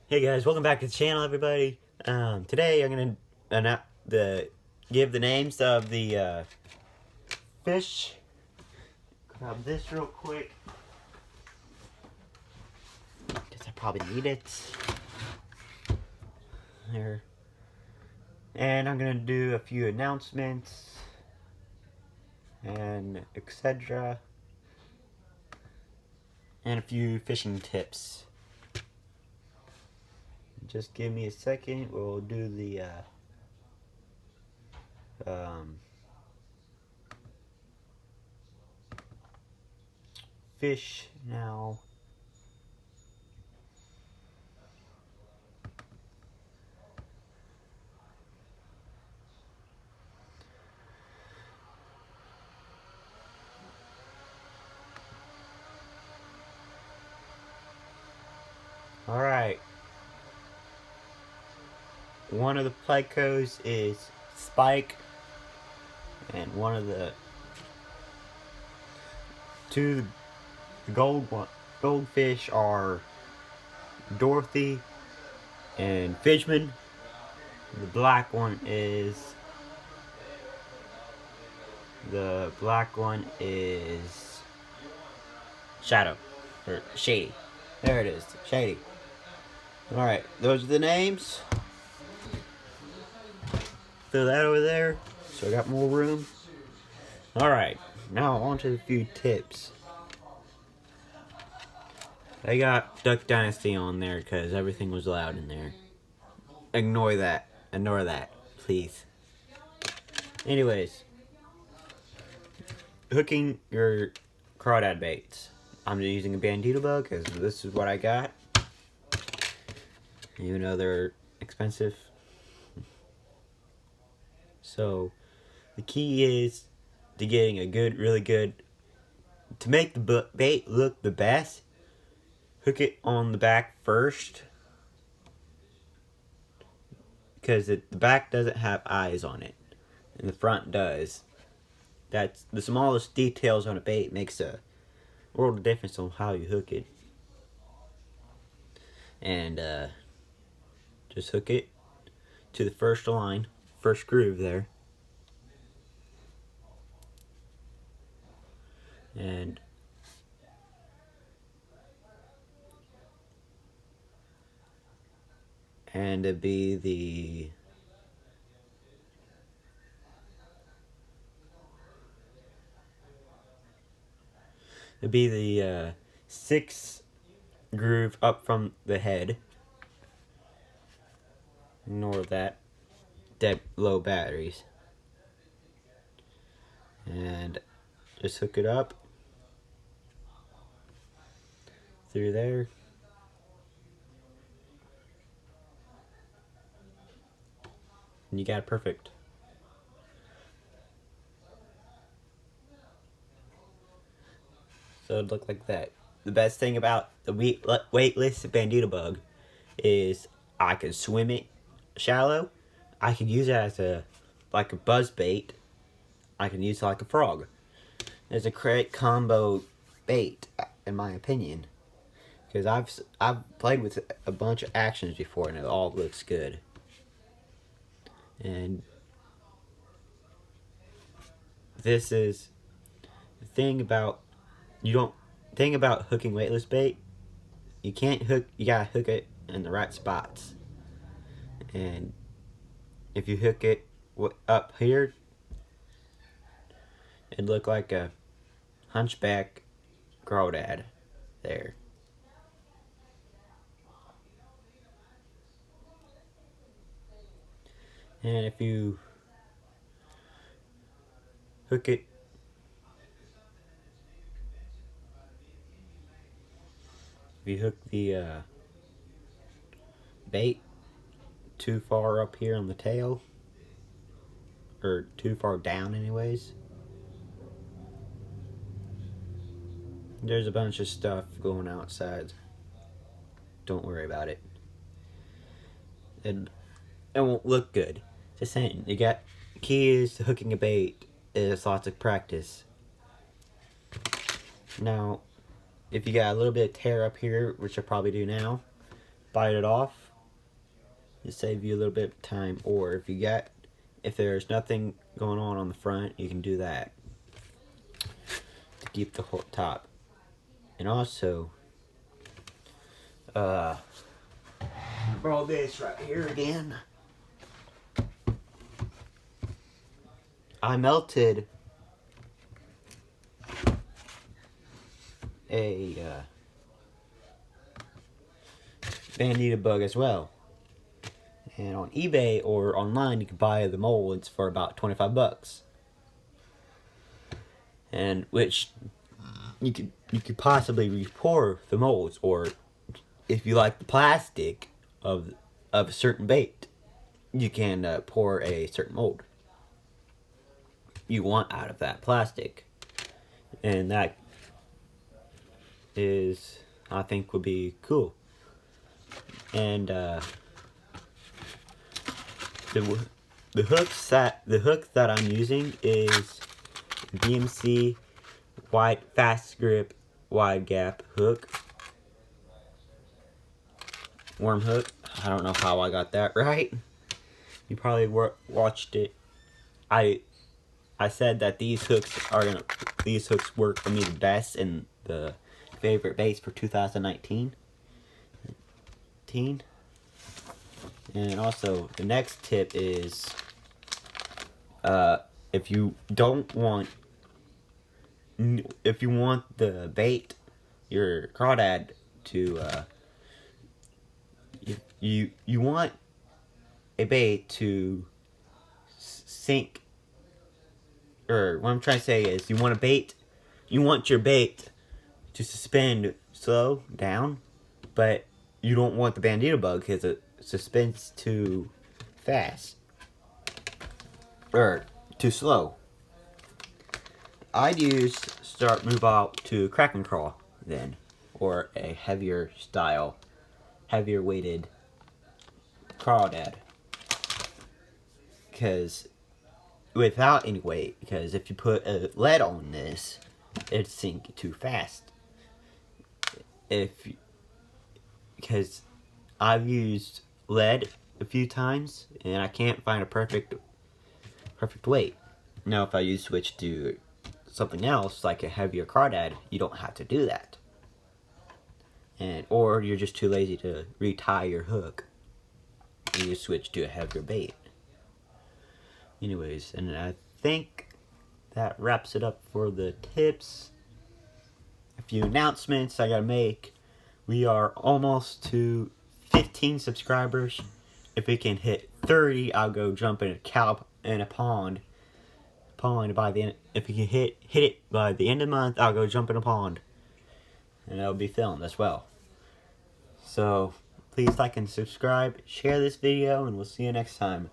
Hey guys, welcome back to the channel, everybody. Today I'm gonna give the names of the fish. Grab this real quick because I probably need it. There, and I'm gonna do a few announcements and etc. and a few fishing tips. Just give me a second. We'll do the fish now. All right. One of the plecos is Spike, and one of the two goldfish are Dorothy and Fishman. The black one is Shadow or Shady. There it is, Shady. All right, those are the names. Throw that over there, so I got more room. All right, now on to a few tips. I got Duck Dynasty on there because everything was loud in there. Ignore that, please. Anyways, hooking your crawdad baits. I'm just using a bandito bug because this is what I got. Even though they're expensive. So, the key is to getting a really good, to make the bait look the best, hook it on the back first. Because the back doesn't have eyes on it, and the front does. That's the smallest details on a bait makes a world of difference on how you hook it. And just hook it to the first line, first groove there. And it'd be the sixth groove up from the head. Ignore that. Dead low batteries. And just hook it up through there. And you got it perfect. So it'd look like that. The best thing about the weightless bandito bug is I can swim it shallow. I can use it as like a buzz bait. I can use it like a frog. It's a great combo bait, in my opinion, because I've played with a bunch of actions before and it all looks good. And this is the thing about hooking weightless bait. You gotta hook it in the right spots. And if you hook it up here, it'd look like a hunchback crawdad there. And if you hook it the bait too far up here on the tail, or too far down anyways, there's a bunch of stuff going outside. Don't worry about it. It won't look good. Just saying, you got keys to hooking a bait is lots of practice. Now, if you got a little bit of tear up here, which I probably do now, bite it off to save you a little bit of time. Or if there's nothing going on the front, you can do that to keep the whole top. And also, borrow this right here again. I melted a Bandito bug as well. And on eBay or online, you can buy the molds for about 25 bucks. And which you could possibly re-pour the molds, or if you like the plastic of a certain bait, you can pour a certain mold you want out of that plastic. And that is, I think, would be cool. And the hook that I'm using is BMC fast grip wide gap hook, worm hook. I don't know how I got that right. You probably watched it. I said that these hooks work for me the best in the favorite baits for 2019. And also, the next tip is, if you want the bait, your crawdad to, you want a bait to sink, or what I'm trying to say is, you want your bait to suspend slow down, but you don't want the Bandito bug because it suspends too fast or too slow. I'd use move out to crack and crawl then, or a heavier weighted crawdad. Because without any weight, because if you put a lead on this, it'd sink too fast. Because I've used lead a few times and I can't find a perfect weight. Now if I switch to something else like a heavier crawdad, you don't have to do that. Or you're just too lazy to retie your hook, and you switch to a heavier bait. Anyways, and I think that wraps it up for the tips. A few announcements I gotta make. We are almost to 15 subscribers. If we can hit 30, I'll go jump in a pond by the end. If we can hit it by the end of the month, I'll go jump in a pond, and that'll be filmed as well. So please like and subscribe, share this video, and we'll see you next time.